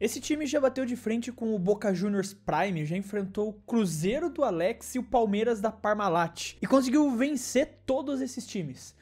Esse time já bateu de frente com o Boca Juniors Prime, já enfrentou o Cruzeiro do Alex e o Palmeiras da Parmalat e conseguiu vencer todos esses times.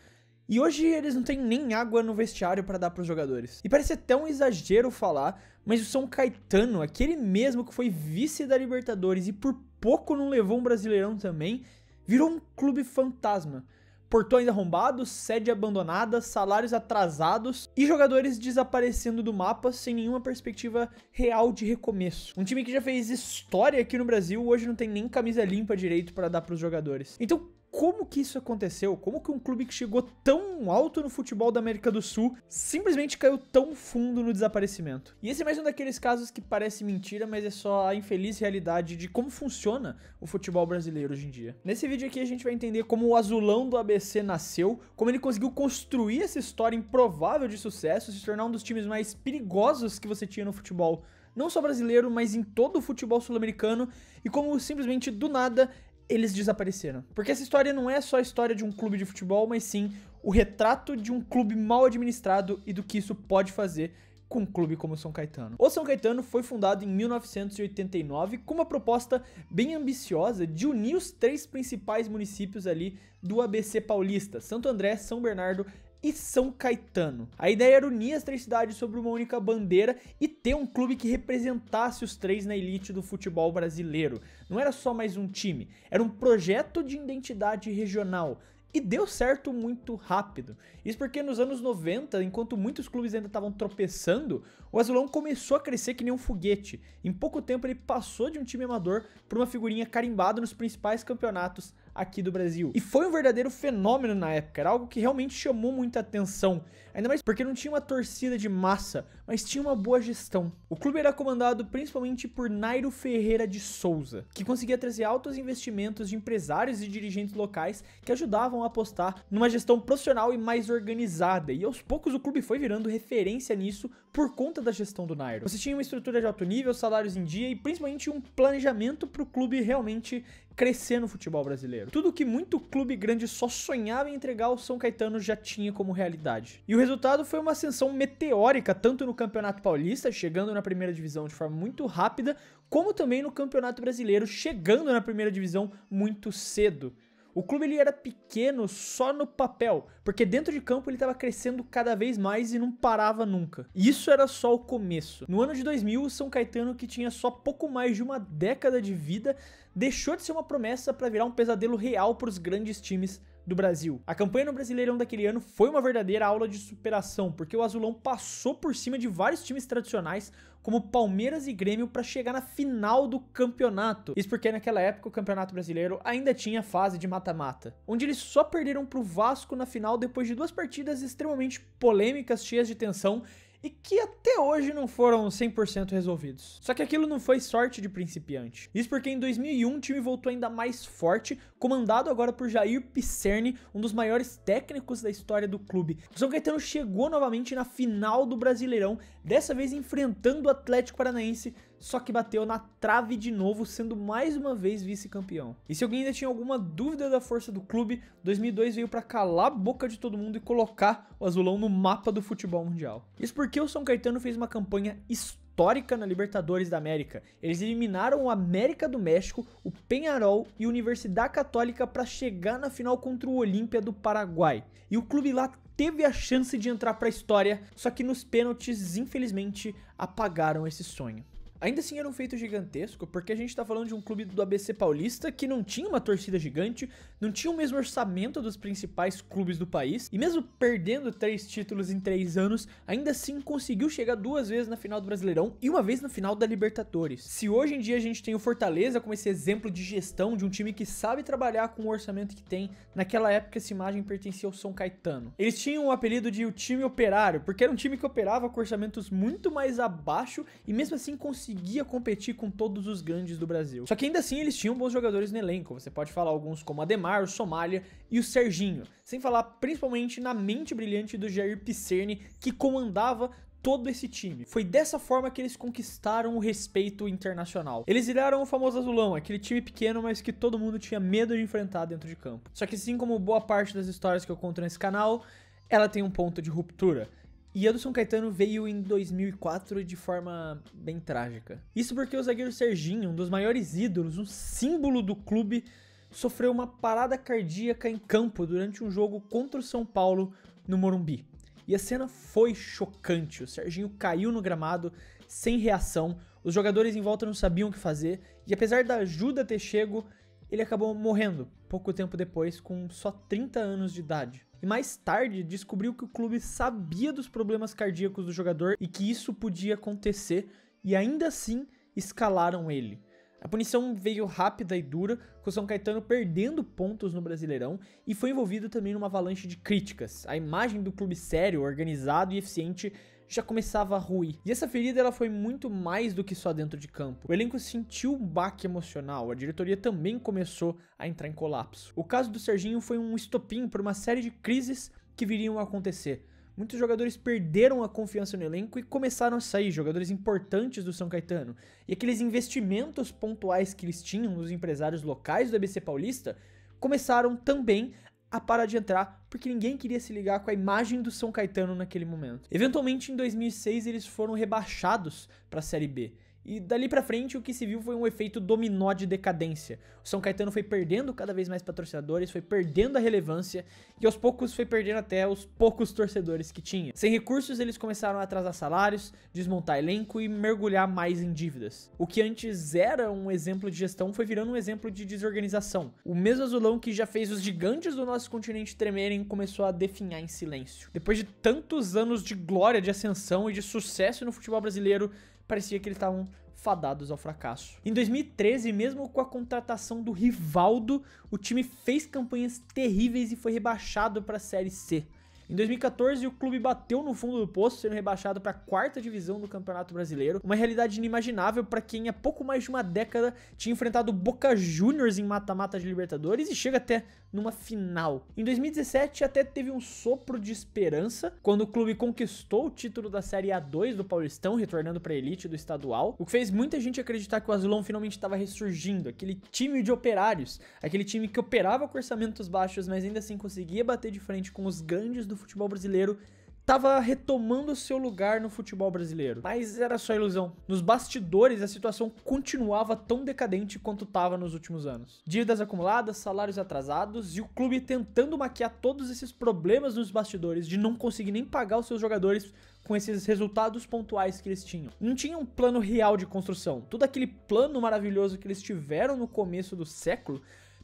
E hoje eles não têm nem água no vestiário para dar para os jogadores. E parece até um exagero falar, mas o São Caetano, aquele mesmo que foi vice da Libertadores e por pouco não levou um Brasileirão também, virou um clube fantasma. Portões arrombados, sede abandonada, salários atrasados e jogadores desaparecendo do mapa sem nenhuma perspectiva real de recomeço. Um time que já fez história aqui no Brasil hoje não tem nem camisa limpa direito para dar para os jogadores. Então, como que isso aconteceu? Como que um clube que chegou tão alto no futebol da América do Sul simplesmente caiu tão fundo no desaparecimento? E esse é mais um daqueles casos que parece mentira, mas é só a infeliz realidade de como funciona o futebol brasileiro hoje em dia. Nesse vídeo aqui a gente vai entender como o azulão do ABC nasceu, como ele conseguiu construir essa história improvável de sucesso, se tornar um dos times mais perigosos que você tinha no futebol, não só brasileiro, mas em todo o futebol sul-americano, e como simplesmente do nada eles desapareceram. Porque essa história não é só a história de um clube de futebol, mas sim o retrato de um clube mal administrado e do que isso pode fazer com um clube como o São Caetano. O São Caetano foi fundado em 1989 com uma proposta bem ambiciosa de unir os 3 principais municípios ali do ABC paulista, Santo André, São Bernardo e São Caetano. A ideia era unir as 3 cidades sob uma única bandeira e ter um clube que representasse os 3 na elite do futebol brasileiro. Não era só mais um time, era um projeto de identidade regional. E deu certo muito rápido. Isso porque nos anos 90, enquanto muitos clubes ainda estavam tropeçando, o azulão começou a crescer que nem um foguete. Em pouco tempo ele passou de um time amador para uma figurinha carimbada nos principais campeonatos aqui do Brasil. E foi um verdadeiro fenômeno na época, era algo que realmente chamou muita atenção. Ainda mais porque não tinha uma torcida de massa, mas tinha uma boa gestão. O clube era comandado principalmente por Nairo Ferreira de Souza, que conseguia trazer altos investimentos de empresários e dirigentes locais que ajudavam a apostar numa gestão profissional e mais organizada. E aos poucos o clube foi virando referência nisso por conta da gestão do Nairo. Você tinha uma estrutura de alto nível, salários em dia e principalmente um planejamento para o clube realmente crescer no futebol brasileiro. Tudo que muito clube grande só sonhava em entregar, o São Caetano já tinha como realidade. E o resultado foi uma ascensão meteórica, tanto no Campeonato Paulista, chegando na primeira divisão de forma muito rápida, como também no Campeonato Brasileiro, chegando na primeira divisão muito cedo. O clube ele era pequeno só no papel, porque dentro de campo ele estava crescendo cada vez mais e não parava nunca. E isso era só o começo. No ano de 2000, o São Caetano, que tinha só pouco mais de uma década de vida, deixou de ser uma promessa para virar um pesadelo real para os grandes times do Brasil. A campanha no Brasileirão daquele ano foi uma verdadeira aula de superação, porque o azulão passou por cima de vários times tradicionais, como Palmeiras e Grêmio, para chegar na final do campeonato. Isso porque naquela época o Campeonato Brasileiro ainda tinha fase de mata-mata, onde eles só perderam pro Vasco na final depois de 2 partidas extremamente polêmicas, cheias de tensão, e que até hoje não foram 100% resolvidos. Só que aquilo não foi sorte de principiante. Isso porque em 2001 o time voltou ainda mais forte, comandado agora por Jair Pisserni, um dos maiores técnicos da história do clube. O São Caetano chegou novamente na final do Brasileirão, dessa vez enfrentando o Atlético Paranaense, só que bateu na trave de novo, sendo mais uma vez vice-campeão. E se alguém ainda tinha alguma dúvida da força do clube, 2002 veio para calar a boca de todo mundo e colocar o azulão no mapa do futebol mundial. Isso porque o São Caetano fez uma campanha histórica na Libertadores da América. Eles eliminaram o América do México, o Peñarol e a Universidade Católica para chegar na final contra o Olímpia do Paraguai. E o clube lá teve a chance de entrar para a história, só que nos pênaltis, infelizmente, apagaram esse sonho. Ainda assim era um feito gigantesco, porque a gente tá falando de um clube do ABC Paulista que não tinha uma torcida gigante, não tinha o mesmo orçamento dos principais clubes do país, e mesmo perdendo 3 títulos em 3 anos, ainda assim conseguiu chegar 2 vezes na final do Brasileirão e 1 vez na final da Libertadores. Se hoje em dia a gente tem o Fortaleza como esse exemplo de gestão de um time que sabe trabalhar com o orçamento que tem, naquela época essa imagem pertencia ao São Caetano. Eles tinham o apelido de o time operário, porque era um time que operava com orçamentos muito mais abaixo e mesmo assim conseguia competir com todos os grandes do Brasil. Só que ainda assim eles tinham bons jogadores no elenco, você pode falar alguns como Ademar, o Somália e o Serginho, sem falar principalmente na mente brilhante do Jair Pisserni, que comandava todo esse time. Foi dessa forma que eles conquistaram o respeito internacional. Eles viraram o famoso azulão, aquele time pequeno, mas que todo mundo tinha medo de enfrentar dentro de campo. Só que assim como boa parte das histórias que eu conto nesse canal, ela tem um ponto de ruptura. E a do São Caetano veio em 2004 de forma bem trágica. Isso porque o zagueiro Serginho, um dos maiores ídolos, um símbolo do clube, sofreu uma parada cardíaca em campo durante um jogo contra o São Paulo no Morumbi. E a cena foi chocante, o Serginho caiu no gramado sem reação, os jogadores em volta não sabiam o que fazer, e apesar da ajuda ter chego, ele acabou morrendo pouco tempo depois, com só 30 anos de idade. E mais tarde descobriu que o clube sabia dos problemas cardíacos do jogador e que isso podia acontecer, e ainda assim escalaram ele. A punição veio rápida e dura, com o São Caetano perdendo pontos no Brasileirão e foi envolvido também numa avalanche de críticas. A imagem do clube sério, organizado e eficiente já começava a ruir. E essa ferida ela foi muito mais do que só dentro de campo. O elenco sentiu um baque emocional, a diretoria também começou a entrar em colapso. O caso do Serginho foi um estopim para uma série de crises que viriam a acontecer. Muitos jogadores perderam a confiança no elenco e começaram a sair, jogadores importantes do São Caetano. E aqueles investimentos pontuais que eles tinham nos empresários locais do ABC Paulista começaram também a parar de entrar, porque ninguém queria se ligar com a imagem do São Caetano naquele momento. Eventualmente, em 2006, eles foram rebaixados para a Série B. E dali pra frente o que se viu foi um efeito dominó de decadência. O São Caetano foi perdendo cada vez mais patrocinadores, foi perdendo a relevância e aos poucos foi perdendo até os poucos torcedores que tinha. Sem recursos eles começaram a atrasar salários, desmontar elenco e mergulhar mais em dívidas. O que antes era um exemplo de gestão foi virando um exemplo de desorganização. O mesmo azulão que já fez os gigantes do nosso continente tremerem começou a definhar em silêncio. Depois de tantos anos de glória, de ascensão e de sucesso no futebol brasileiro, parecia que eles estavam fadados ao fracasso. Em 2013, mesmo com a contratação do Rivaldo, o time fez campanhas terríveis e foi rebaixado para a Série C. Em 2014, o clube bateu no fundo do poço, sendo rebaixado para a 4ª divisão do Campeonato Brasileiro, uma realidade inimaginável para quem há pouco mais de uma década tinha enfrentado o Boca Juniors em mata-mata de Libertadores e chega até numa final. Em 2017, até teve um sopro de esperança, quando o clube conquistou o título da Série A2 do Paulistão, retornando para a elite do estadual, o que fez muita gente acreditar que o azulão finalmente estava ressurgindo, aquele time de operários, aquele time que operava com orçamentos baixos, mas ainda assim conseguia bater de frente com os grandes do futebol brasileiro, estava retomando seu lugar no futebol brasileiro. Mas era só ilusão. Nos bastidores, a situação continuava tão decadente quanto estava nos últimos anos. Dívidas acumuladas, salários atrasados e o clube tentando maquiar todos esses problemas nos bastidores de não conseguir nem pagar os seus jogadores com esses resultados pontuais que eles tinham. Não tinha um plano real de construção. Todo aquele plano maravilhoso que eles tiveram no começo do século,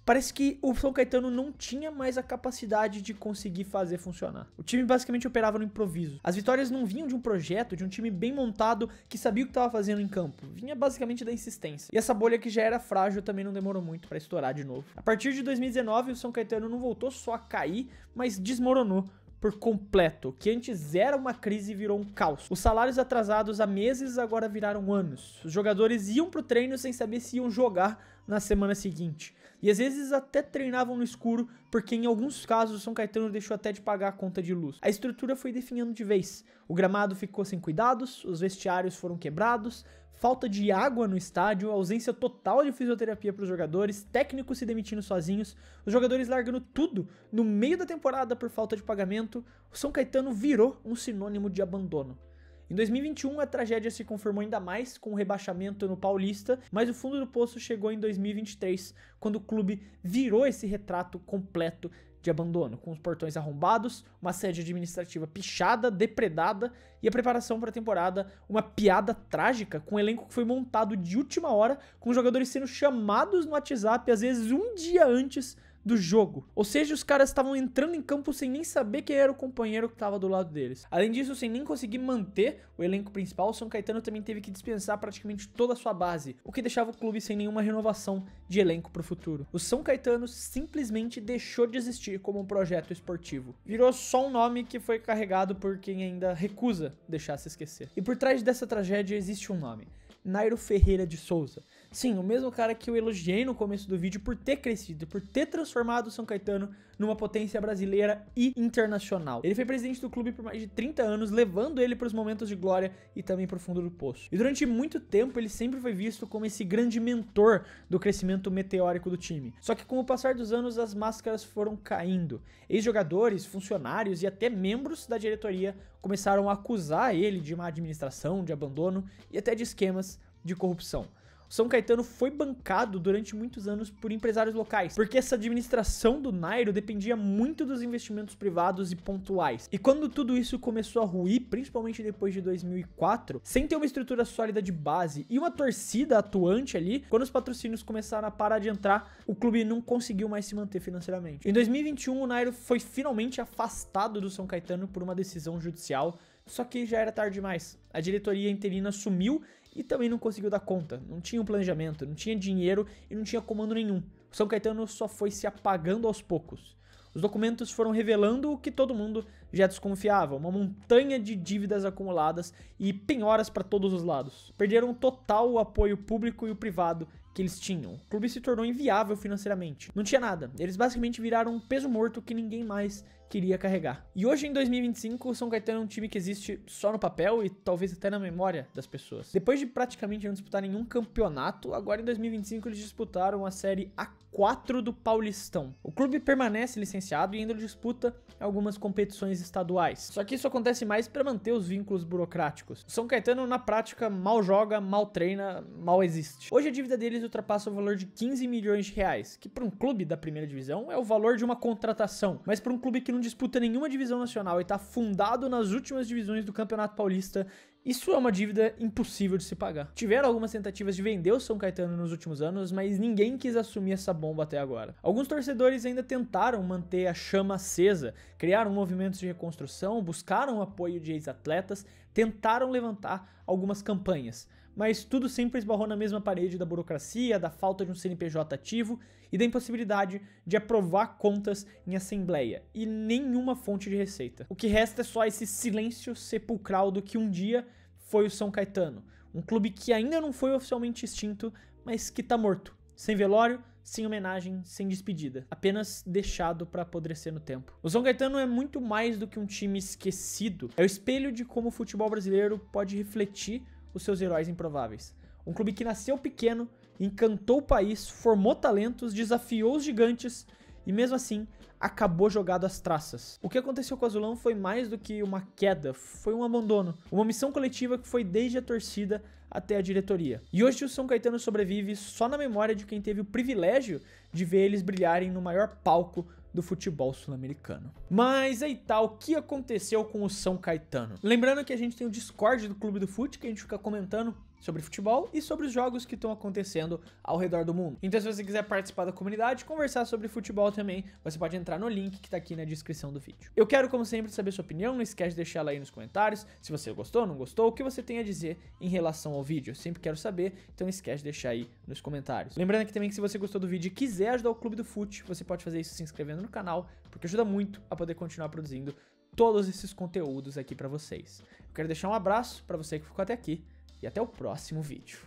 parece que o São Caetano não tinha mais a capacidade de conseguir fazer funcionar. O time basicamente operava no improviso. As vitórias não vinham de um projeto, de um time bem montado que sabia o que estava fazendo em campo. Vinha basicamente da insistência. E essa bolha que já era frágil também não demorou muito para estourar de novo. A partir de 2019, o São Caetano não voltou só a cair, mas desmoronou por completo. O que antes era uma crise virou um caos. Os salários atrasados há meses agora viraram anos. Os jogadores iam pro treino sem saber se iam jogar na semana seguinte. E às vezes até treinavam no escuro, porque em alguns casos o São Caetano deixou até de pagar a conta de luz. A estrutura foi definhando de vez. O gramado ficou sem cuidados, os vestiários foram quebrados, falta de água no estádio, ausência total de fisioterapia para os jogadores, técnicos se demitindo sozinhos, os jogadores largando tudo no meio da temporada por falta de pagamento. O São Caetano virou um sinônimo de abandono. Em 2021, a tragédia se confirmou ainda mais com o rebaixamento no Paulista, mas o fundo do poço chegou em 2023, quando o clube virou esse retrato completo de abandono, com os portões arrombados, uma sede administrativa pichada, depredada e a preparação para a temporada, uma piada trágica com um elenco que foi montado de última hora, com jogadores sendo chamados no WhatsApp, às vezes um dia antes do jogo. Ou seja, os caras estavam entrando em campo sem nem saber quem era o companheiro que estava do lado deles. Além disso, sem nem conseguir manter o elenco principal, o São Caetano também teve que dispensar praticamente toda a sua base, o que deixava o clube sem nenhuma renovação de elenco para o futuro. O São Caetano simplesmente deixou de existir como um projeto esportivo. Virou só um nome que foi carregado por quem ainda recusa deixar se esquecer. E por trás dessa tragédia existe um nome: Nairo Ferreira de Souza. Sim, o mesmo cara que eu elogiei no começo do vídeo por ter crescido, por ter transformado o São Caetano numa potência brasileira e internacional. Ele foi presidente do clube por mais de 30 anos, levando ele para os momentos de glória e também para o fundo do poço. E durante muito tempo ele sempre foi visto como esse grande mentor do crescimento meteórico do time. Só que com o passar dos anos as máscaras foram caindo. Ex-jogadores, funcionários e até membros da diretoria começaram a acusar ele de má administração, de abandono e até de esquemas de corrupção. O São Caetano foi bancado durante muitos anos por empresários locais, porque essa administração do Nairo dependia muito dos investimentos privados e pontuais. E quando tudo isso começou a ruir, principalmente depois de 2004, sem ter uma estrutura sólida de base e uma torcida atuante ali, quando os patrocínios começaram a parar de entrar, o clube não conseguiu mais se manter financeiramente. Em 2021, o Nairo foi finalmente afastado do São Caetano por uma decisão judicial, só que já era tarde demais. A diretoria interina sumiu e também não conseguiu dar conta, não tinha um planejamento, não tinha dinheiro e não tinha comando nenhum. O São Caetano só foi se apagando aos poucos. Os documentos foram revelando o que todo mundo já desconfiava, uma montanha de dívidas acumuladas e penhoras para todos os lados. Perderam total o apoio público e o privado que eles tinham. O clube se tornou inviável financeiramente. Não tinha nada. Eles basicamente viraram um peso morto que ninguém mais queria carregar. E hoje, em 2025, o São Caetano é um time que existe só no papel e talvez até na memória das pessoas. Depois de praticamente não disputar nenhum campeonato, agora em 2025 eles disputaram a Série A4 do Paulistão. O clube permanece licenciado e ainda disputa algumas competições estaduais. Só que isso acontece mais para manter os vínculos burocráticos. O São Caetano, na prática, mal joga, mal treina, mal existe. Hoje a dívida deles ultrapassa o valor de 15 milhões de reais, que para um clube da primeira divisão é o valor de uma contratação, mas para um clube que não disputa nenhuma divisão nacional e está fundado nas últimas divisões do Campeonato Paulista, isso é uma dívida impossível de se pagar. Tiveram algumas tentativas de vender o São Caetano nos últimos anos, mas ninguém quis assumir essa bomba até agora. Alguns torcedores ainda tentaram manter a chama acesa, criaram movimentos de reconstrução, buscaram o apoio de ex-atletas, tentaram levantar algumas campanhas, mas tudo sempre esbarrou na mesma parede da burocracia, da falta de um CNPJ ativo e da impossibilidade de aprovar contas em assembleia e nenhuma fonte de receita. O que resta é só esse silêncio sepulcral do que um dia foi o São Caetano, um clube que ainda não foi oficialmente extinto, mas que tá morto, sem velório, sem homenagem, sem despedida, apenas deixado para apodrecer no tempo. O São Caetano é muito mais do que um time esquecido, é o espelho de como o futebol brasileiro pode refletir os seus heróis improváveis. Um clube que nasceu pequeno, encantou o país, formou talentos, desafiou os gigantes e mesmo assim acabou jogado às traças. O que aconteceu com o Azulão foi mais do que uma queda, foi um abandono, uma missão coletiva que foi desde a torcida até a diretoria. E hoje o São Caetano sobrevive só na memória de quem teve o privilégio de ver eles brilharem no maior palco do futebol sul-americano. Mas aí tá, o que aconteceu com o São Caetano? Lembrando que a gente tem o Discord do Clube do Fute, que a gente fica comentando sobre futebol e sobre os jogos que estão acontecendo ao redor do mundo. Então, se você quiser participar da comunidade, conversar sobre futebol também, você pode entrar no link que tá aqui na descrição do vídeo. Eu quero, como sempre, saber sua opinião, não esquece de deixar ela aí nos comentários, se você gostou, não gostou, o que você tem a dizer em relação ao vídeo. Eu sempre quero saber, então não esquece de deixar aí nos comentários. Lembrando aqui também que se você gostou do vídeo e quiser ajudar o Clube do Fute, você pode fazer isso se inscrevendo no canal, porque ajuda muito a poder continuar produzindo todos esses conteúdos aqui pra vocês. Eu quero deixar um abraço pra você que ficou até aqui, e até o próximo vídeo.